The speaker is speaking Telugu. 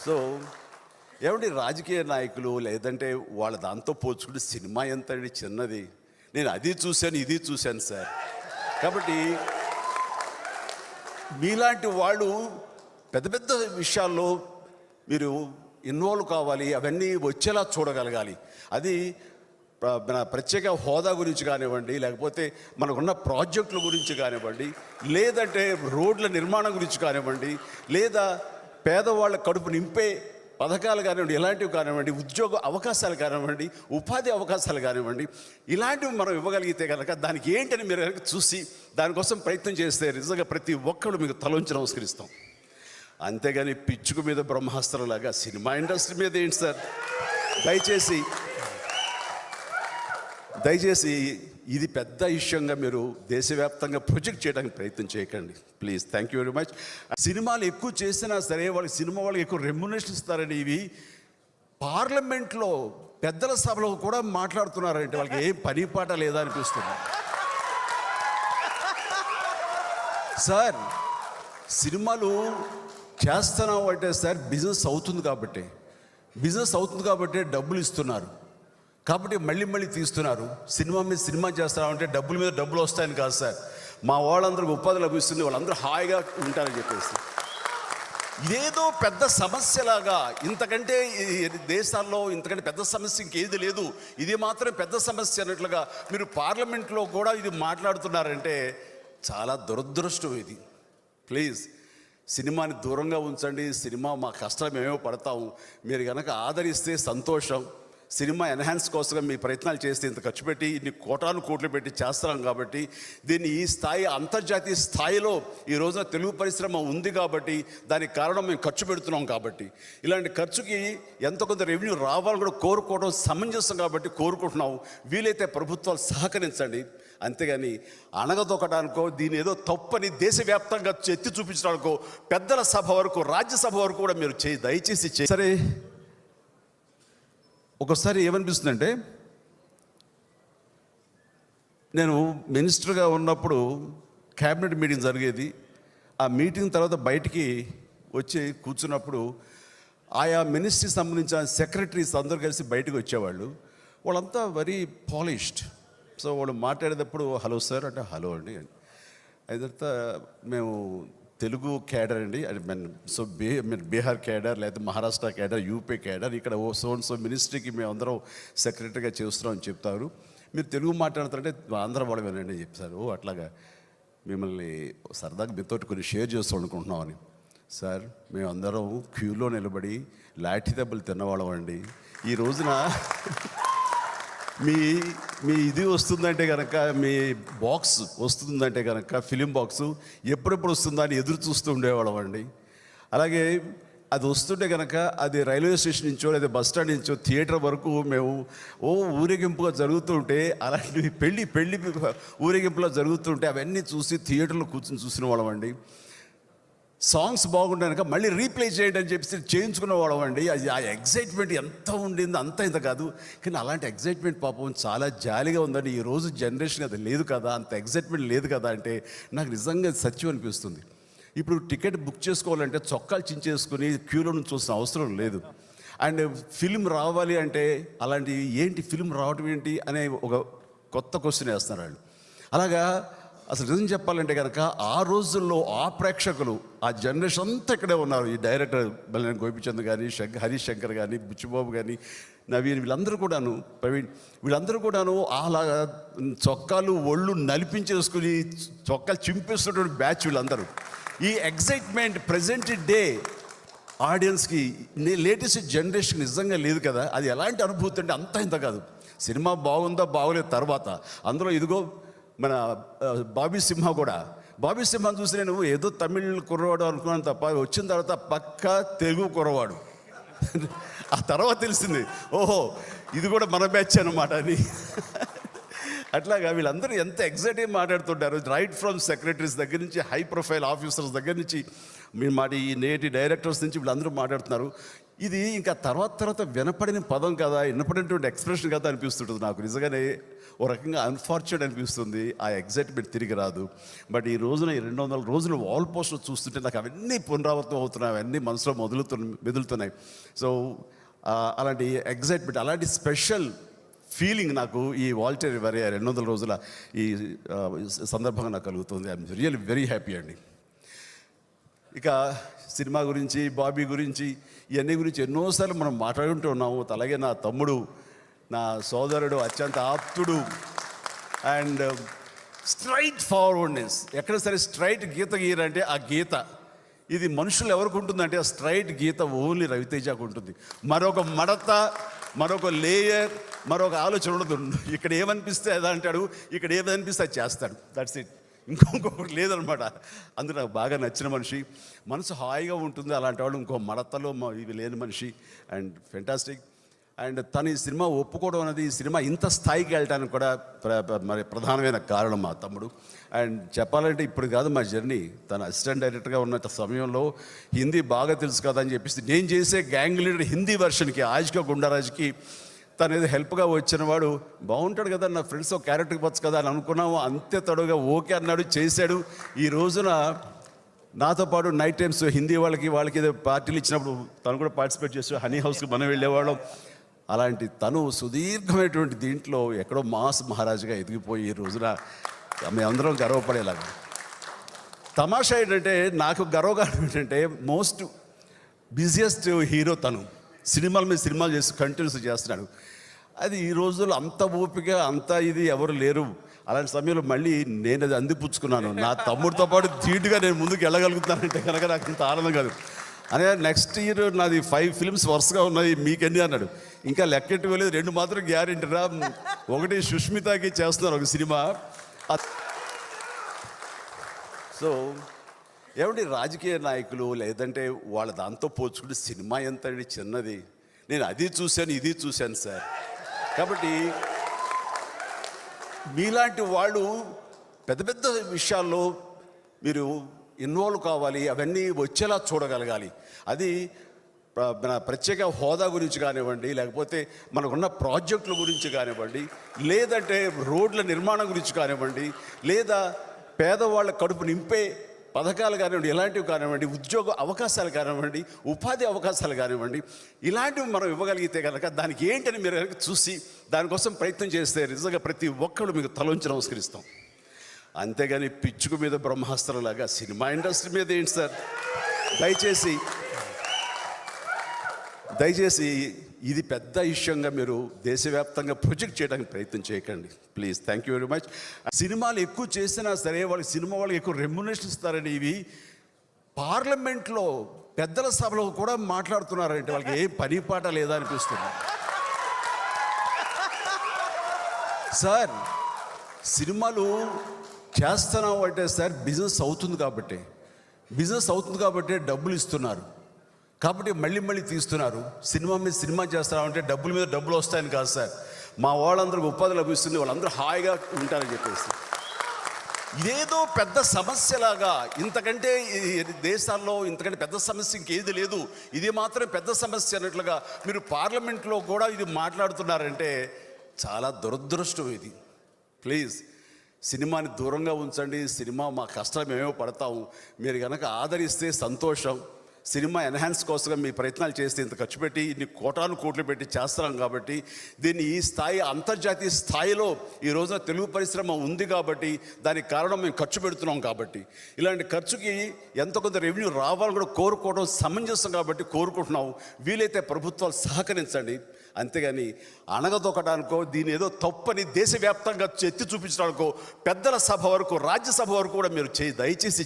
సో ఏమంటే రాజకీయ నాయకులు లేదంటే వాళ్ళ దాంతో పోల్చుకుంటే సినిమా ఎంత అండి చిన్నది. నేను అది చూశాను ఇది చూశాను సార్. కాబట్టి మీలాంటి వాళ్ళు పెద్ద పెద్ద విషయాల్లో మీరు ఇన్వాల్వ్ కావాలి, అవన్నీ వచ్చేలా చూడగలగాలి. అది మన ప్రత్యేక హోదా గురించి కానివ్వండి, లేకపోతే మనకున్న ప్రాజెక్టుల గురించి కానివ్వండి, లేదంటే రోడ్ల నిర్మాణం గురించి కానివ్వండి, లేదా పేదవాళ్ళ కడుపు నింపే పథకాలు కానివ్వండి, ఇలాంటివి కానివ్వండి, ఉద్యోగ అవకాశాలు కానివ్వండి, ఉపాధి అవకాశాలు కానివ్వండి, ఇలాంటివి మనం ఇవ్వగలిగితే కనుక దానికి ఏంటని మీరు కనుక చూసి దానికోసం ప్రయత్నం చేస్తే నిజంగా ప్రతి ఒక్కరు మీకు తలొంచి నమస్కరిస్తాం. అంతేగాని పిచ్చుకు మీద బ్రహ్మాస్త్రంలాగా సినిమా ఇండస్ట్రీ మీద ఏంటి సార్? దయచేసి ఇది పెద్ద విషయంగా మీరు దేశవ్యాప్తంగా ప్రొజెక్ట్ చేయడానికి ప్రయత్నం చేయకండి please. Thank you very much. సినిమాలు ఎక్కువ చేసినా సరే సినిమా వాళ్ళకి ఎక్కువ రెమ్యునరేషన్ ఇస్తారని ఇవి పార్లమెంట్లో పెద్దల సభలో కూడా మాట్లాడుతున్నారంటే వాళ్ళకి ఏం పని పాట లేదా అనిపిస్తుంది సార్. సినిమాలు చేస్తున్నాం అంటే సార్ బిజినెస్ అవుతుంది కాబట్టి డబ్బులు ఇస్తున్నారు కాబట్టి మళ్ళీ తీస్తున్నారు. సినిమా మీద సినిమా చేస్తామంటే డబ్బుల మీద డబ్బులు వస్తాయని కాదు సార్. మా వాళ్ళందరికీ ఉపాధి లభిస్తుంది, వాళ్ళందరూ హాయిగా ఉంటారని చెప్పేసి ఇదేదో పెద్ద సమస్యలాగా, ఇంతకంటే దేశాల్లో ఇంతకంటే పెద్ద సమస్య ఇంకేది లేదు, ఇది మాత్రం పెద్ద సమస్య అన్నట్లుగా మీరు పార్లమెంట్లో కూడా ఇది మాట్లాడుతున్నారంటే చాలా దురదృష్టం ఇది. ప్లీజ్ సినిమాని దూరంగా ఉంచండి. సినిమా మా కష్టం మేమేమో పడతాము, మీరు కనుక ఆదరిస్తే సంతోషం. సినిమా ఎన్హాన్స్ కోసం మీ ప్రయత్నాలు చేస్తే ఇంత ఖర్చు పెట్టి ఇన్ని కోట్లు పెట్టి చేస్తున్నాం కాబట్టి దీన్ని ఈ స్థాయి అంతర్జాతీయ స్థాయిలో ఈ రోజున తెలుగు పరిశ్రమ ఉంది కాబట్టి దానికి కారణం మేము ఖర్చు పెడుతున్నాం కాబట్టి ఇలాంటి ఖర్చుకి ఎంతో కొంత రెవెన్యూ రావాలని కూడా కోరుకోవడం సమంజసం కాబట్టి కోరుకుంటున్నాం. వీలైతే ప్రభుత్వాలు సహకరించండి. అంతేగాని అణగదొక్కడానికో దీని ఏదో తప్పని దేశవ్యాప్తంగా ఎత్తి చూపించడానికో పెద్దల సభ వరకు రాజ్యసభ వరకు కూడా మీరు దయచేసి సరే. ఒకసారి ఏమనిపిస్తుందంటే, నేను మినిస్టర్గా ఉన్నప్పుడు క్యాబినెట్ మీటింగ్ జరిగేది. ఆ మీటింగ్ తర్వాత బయటికి వచ్చి కూర్చున్నప్పుడు ఆయా మినిస్ట్రీకి సంబంధించిన సెక్రటరీస్ అందరూ కలిసి బయటకు వచ్చేవాళ్ళు. వాళ్ళంతా వెరీ పాలిష్డ్. సో వాళ్ళు మాట్లాడేటప్పుడు హలో సార్ అంటే హలో అండి, అయిన తర్వాత మేము తెలుగు క్యాడర్ అండి, సో మీరు బీహార్ క్యాడర్ లేదా మహారాష్ట్ర క్యాడర్, యూపీ క్యాడర్, ఇక్కడ సో మినిస్ట్రీకి మేము అందరం సెక్రటరీగా చేస్తున్నాం అని చెప్తారు. మీరు తెలుగు మాట్లాడుతారంటే ఆంధ్ర వాళ్ళు వినండి అని చెప్తారు. అట్లాగా మిమ్మల్ని సరదాగా మీతో కొన్ని షేర్ చేస్తూ అనుకుంటున్నామని. సార్ మేము అందరం క్యూలో నిలబడి లాఠీ దెబ్బలు తిన్నవాళ్ళం అండి. ఈ రోజున మీ ఇది వస్తుందంటే కనుక, మీ బాక్స్ వస్తుందంటే కనుక ఫిలిం బాక్సు ఎప్పుడెప్పుడు వస్తుందా అని ఎదురు చూస్తూ ఉండేవాళ్ళం అండి. అలాగే అది వస్తుంటే కనుక అది రైల్వే స్టేషన్ నుంచో లేదా బస్ స్టాండ్ నుంచో థియేటర్ వరకు మేము ఊరేగింపుగా జరుగుతుంటే, అలాంటివి పెళ్ళి ఊరేగింపులో జరుగుతుంటే అవన్నీ చూసి థియేటర్లో కూర్చొని చూసిన వాళ్ళం అండి. సాంగ్స్ బాగుంటాక మళ్ళీ రీప్లే చేయండి అని చెప్పి చేయించుకున్న వాళ్ళం అండి. అది ఆ ఎగ్జైట్మెంట్ ఎంత ఉండిందో అంత ఇంత కాదు. కానీ అలాంటి ఎగ్జైట్మెంట్ పాపం చాలా జాలీగా ఉందండి. ఈరోజు జనరేషన్ అది లేదు కదా, అంత ఎగ్జైట్మెంట్ లేదు కదా అంటే నాకు నిజంగా సత్యం అనిపిస్తుంది. ఇప్పుడు టికెట్ బుక్ చేసుకోవాలంటే చొక్కాలు చించేసుకుని క్యూలో నుంచి చూసిన అవసరం లేదు. అండ్ ఫిలిం రావాలి అంటే అలాంటి ఏంటి ఫిలిం రావడం ఏంటి అనే ఒక కొత్త క్వశ్చన్ వేస్తున్నారు వాళ్ళు. అలాగా అసలు నిజం చెప్పాలంటే కనుక ఆ రోజుల్లో ఆ ప్రేక్షకులు, ఆ జనరేషన్ అంతా ఇక్కడే ఉన్నారు. ఈ డైరెక్టర్ బల్లేని గోపిచంద్ కానీ, హరీష్ శంకర్ కానీ, బుచ్చిబాబు కానీ, నవీన్, వీళ్ళందరూ కూడాను, ప్రవీణ్, వీళ్ళందరూ కూడాను అలా చొక్కాలు ఒళ్ళు నలిపించేసుకుని చొక్కాలు చింపేస్తున్నటువంటి బ్యాచ్ వీళ్ళందరూ. ఈ ఎగ్జైట్మెంట్ ప్రజెంట్ డే ఆడియన్స్కి లేటెస్ట్ జనరేషన్ నిజంగా లేదు కదా. అది ఎలాంటి అనుభూతి అంటే అంత ఇంత కాదు. సినిమా బాగుందా బాగోలేదు తర్వాత, అందులో ఇదిగో మన బాబీ సింహ చూసి నేను ఏదో తమిళ్ కుర్రవాడు అనుకున్నాను తప్ప వచ్చిన తర్వాత పక్కా తెలుగు కుర్రవాడు. ఆ తర్వాత తెలిసింది ఓహో ఇది కూడా మన బ్యాచ్ అన్నమాట అని. అట్లాగా వీళ్ళందరూ ఎంత ఎగ్జైట్గా మాట్లాడుతుంటారు. రైట్ ఫ్రమ్ సెక్రటరీస్ దగ్గర నుంచి, హై ప్రొఫైల్ ఆఫీసర్స్ దగ్గర నుంచి, మీ మాట ఈ నేటి డైరెక్టర్స్ నుంచి వీళ్ళందరూ మాట్లాడుతున్నారు. ఇది ఇంకా తర్వాత వినపడిన పదం కదా, వినపడినటువంటి ఎక్స్ప్రెషన్ కదా అనిపిస్తుంటుంది నాకు. నిజంగానే ఓ రకంగా అన్ఫార్చునేట్ అనిపిస్తుంది. ఆ ఎగ్జైట్మెంట్ తిరిగి రాదు. బట్ ఈ రోజున ఈ 200 రోజులు వాల్ పోస్టర్ చూస్తుంటే నాకు అవన్నీ పునరావృతం అవుతున్నాయి, అవన్నీ మనసులో మెదులుతున్నాయి. సో అలాంటి ఎగ్జైట్మెంట్, అలాంటి స్పెషల్ ఫీలింగ్ నాకు ఈ వాల్టర్ వరే 200 రోజుల ఈ సందర్భంగా నాకు కలుగుతుంది. ఐఎమ్ రియల్లీ వెరీ హ్యాపీ అండి. ఇక సినిమా గురించి, బాబీ గురించి, ఇవన్నీ గురించి ఎన్నోసార్లు మనం మాట్లాడుకుంటూ ఉన్నాము. అలాగే నా తమ్ముడు, నా సోదరుడు, అత్యంత ఆప్తుడు అండ్ స్ట్రైట్ ఫార్వర్డ్నెస్. ఎక్కడ సరే స్ట్రైట్ గీత గీరంటే ఆ గీత ఇది మనుషులు ఎవరికి ఉంటుందంటే ఆ స్ట్రైట్ గీత ఓన్లీ రవితేజకు ఉంటుంది. మరొక మడత, మరొక లేయర్, మరొక ఆలోచన ఉండదు. ఇక్కడ ఏమనిపిస్తే అది అంటాడు, ఇక్కడ ఏమనిపిస్తే అది చేస్తాడు. That's it. ఇంకొకటి లేదనమాట. అందుకు నాకు బాగా నచ్చిన మనిషి, మనసు హాయిగా ఉంటుంది. అలాంటి వాళ్ళు ఇంకో మడతలో ఇవి లేని మనిషి అండ్ ఫెంటాస్టిక్. అండ్ తను ఈ సినిమా ఒప్పుకోవడం అనేది, ఈ సినిమా ఇంత స్థాయికి వెళ్ళడానికి కూడా మరి ప్రధానమైన కారణం మా తమ్ముడు. అండ్ చెప్పాలంటే ఇప్పుడు కాదు మా జర్నీ, తన అసిస్టెంట్ డైరెక్టర్గా ఉన్న సమయంలో హిందీ బాగా తెలుసు కదా అని చెప్పేసి నేను చేసే గ్యాంగ్ లీడర్ హిందీ వెర్షన్కి ఆజ్కా గుండారాజ్కి తను ఏదో హెల్ప్గా వచ్చిన వాడు బాగుంటాడు కదా, నా ఫ్రెండ్స్ ఒక క్యారెక్టర్కి వచ్చు కదా అని అనుకున్నాము. అంతే తడుగా ఓకే అన్నాడు, చేశాడు. ఈ రోజున నాతో పాటు నైట్ టైమ్స్ హిందీ వాళ్ళకి ఏదో పార్టీలు ఇచ్చినప్పుడు తను కూడా పార్టిసిపేట్ చేస్తూ హనీ హౌస్కి మనం వెళ్ళేవాళ్ళం. అలాంటి తను సుదీర్ఘమైనటువంటి దీంట్లో ఎక్కడో మాస్ మహారాజుగా ఎదిగిపోయి ఈ రోజున మేమందరం గర్వపడేలాగా. తమాషా ఏంటంటే నాకు గర్వకారణం ఏంటంటే మోస్ట్ బిజియెస్ట్ హీరో తను. సినిమాల మీద సినిమాలు చేస్తూ కంటిన్యూస్ చేస్తున్నాడు. అది ఈ రోజుల్లో అంత ఓపిక, అంత ఇది ఎవరు లేరు. అలాంటి సమయంలో మళ్ళీ నేను అది అందిపుచ్చుకున్నాను. నా తమ్ముడితో పాటు ధీటుగా నేను ముందుకు వెళ్ళగలుగుతానంటే కనుక నాకు అంత ఆనందం కాదు. అనే నెక్స్ట్ ఇయర్ నాది 5 ఫిల్మ్స్ వరుసగా ఉన్నాయి, మీకెన్ని అన్నాడు. ఇంకా లెక్కెట్టు వెళ్ళేది 2 మాత్రం గ్యారెంటీరా. ఒకటి సుష్మితకి చేస్తున్నారు ఒక సినిమా. సో ఏమంటే రాజకీయ నాయకులు లేదంటే వాళ్ళ దాంతో పోల్చుకుంటే సినిమా ఎంత చిన్నది. నేను అది చూశాను, ఇది చూశాను సార్. కాబట్టి మీలాంటి వాళ్ళు పెద్ద పెద్ద విషయాల్లో మీరు ఇన్వాల్వ్ కావాలి, అవన్నీ వచ్చేలా చూడగలగాలి. అది ప్రత్యేక హోదా గురించి కానివ్వండి, లేకపోతే మనకున్న ప్రాజెక్టుల గురించి కానివ్వండి, లేదంటే రోడ్ల నిర్మాణం గురించి కానివ్వండి, లేదా పేదవాళ్ళ కడుపు నింపే పథకాలు కానివ్వండి, ఇలాంటివి కానివ్వండి, ఉద్యోగ అవకాశాలు కానివ్వండి, ఉపాధి అవకాశాలు కానివ్వండి, ఇలాంటివి మనం ఇవ్వగలిగితే కనుక దానికి ఏంటని మీరు కనుక చూసి దానికోసం ప్రయత్నం చేస్తే నిజంగా ప్రతి ఒక్కరు మీకు తలొంచి నమస్కరిస్తాం. అంతేగాని పిచ్చుకు మీద బ్రహ్మాస్త్రంలాగా సినిమా ఇండస్ట్రీ మీద ఏంటి సార్? దయచేసి ఇది పెద్ద విషయంగా మీరు దేశవ్యాప్తంగా ప్రొజెక్ట్ చేయడానికి ప్రయత్నం చేయకండి please. Thank you very much. సినిమాలు ఎక్కువ చేసినా సరే వాళ్ళకి ఎక్కువ రెమ్యునరేషన్ ఇస్తారండి. ఇవి పార్లమెంట్లో పెద్దల సభలో కూడా మాట్లాడుతున్నారంటే వాళ్ళకి ఏ పని పాట లేదా అనిపిస్తుంది. సార్ సినిమాలు చేస్తున్నాం అంటే సార్ బిజినెస్ అవుతుంది కాబట్టి డబ్బులు ఇస్తున్నారు, కాబట్టి మళ్ళీ తీస్తున్నారు. సినిమా మీద సినిమా చేస్తున్నామంటే డబ్బుల మీద డబ్బులు వస్తాయని కాదు సార్. మా వాళ్ళందరికీ ఉపాధి లభిస్తుంది, వాళ్ళందరూ హాయిగా ఉంటారని చెప్పేసి. ఇదేదో పెద్ద సమస్యలాగా, ఇంతకంటే దేశాల్లో ఇంతకంటే పెద్ద సమస్య ఇంకేది లేదు, ఇది మాత్రమే పెద్ద సమస్య అన్నట్లుగా మీరు పార్లమెంట్లో కూడా ఇది మాట్లాడుతున్నారంటే చాలా దురదృష్టం ఇది. ప్లీజ్ సినిమాని దూరంగా ఉంచండి. సినిమా మా కష్టం మేమేమో పడతాము, మీరు కనుక ఆదరిస్తే సంతోషం. సినిమా ఎన్హాన్స్ కోసంగా మీ ప్రయత్నాలు చేస్తే ఇంత ఖర్చు పెట్టి ఇన్ని కోట్లు పెట్టి చేస్తున్నాం కాబట్టి దీన్ని ఈ స్థాయి అంతర్జాతీయ స్థాయిలో ఈ రోజున తెలుగు పరిశ్రమ ఉంది కాబట్టి దానికి కారణం మేము ఖర్చు పెడుతున్నాం కాబట్టి ఇలాంటి ఖర్చుకి ఎంత కొంత రెవెన్యూ రావాలని కూడా కోరుకోవడం సమంజసం కాబట్టి కోరుకుంటున్నాం. వీలైతే ప్రభుత్వాలు సహకరించండి, అంతేగాని అణగదొక్కడానికో దీని ఏదో తప్పని దేశవ్యాప్తంగా ఎత్తి చూపించడానికో పెద్దల సభ వరకు రాజ్యసభ వరకు కూడా మీరు దయచేసి